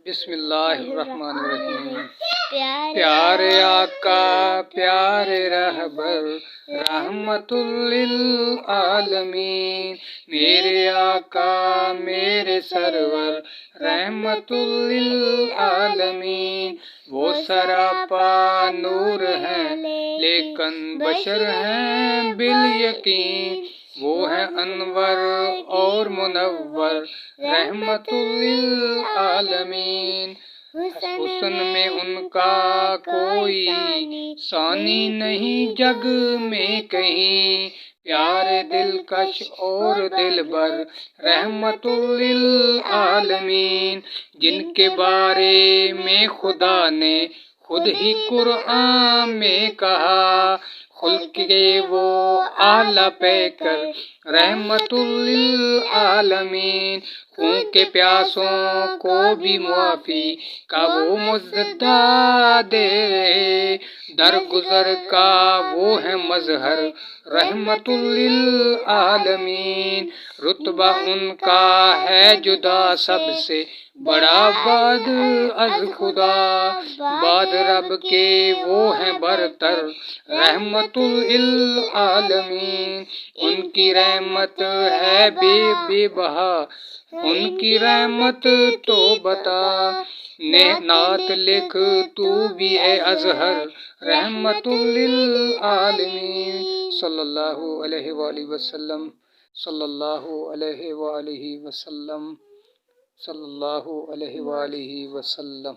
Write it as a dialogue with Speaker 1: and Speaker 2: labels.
Speaker 1: بسم اللہ الرحمن الرحیم۔ پیارے آقا پیارے رہبر رحمت للعالمین، میرے آقا میرے سرور رحمت للعالمین، وہ سراپا نور ہیں لیکن بشر ہیں بالیقین، وہ ہے انور اور منور رحمت للعالمین، حسن میں ان کا کوئی ثانی نہیں جگ میں کہیں، پیارے دلکش اور دلبر رحمت للعالمین، جن کے بارے میں خدا نے خود ہی قرآن میں کہا، خلق کے وہ اعلیٰ پیکر رحمت للعالمین، خون کے پیاسوں کو بھی معافی کا وہ مزدہ دے رہے، درگزر کا وہ ہے مظہر رحمت للعالمین، رتبہ ان کا ہے جدا سب سے بڑا بعد از خدا، بعد رب کے وہ ہیں برتر رحمت للعالمین، ان کی رحمت ہے بے بہا، ان کی رحمت تو بتا، نعت لکھ تو بھی اے اظہر رحمت للعالمین، صلی اللہ علیہ وآلہ وسلم، صلی اللہ علیہ وآلہ وسلم، صلی اللہ علیہ وآلہ وسلم۔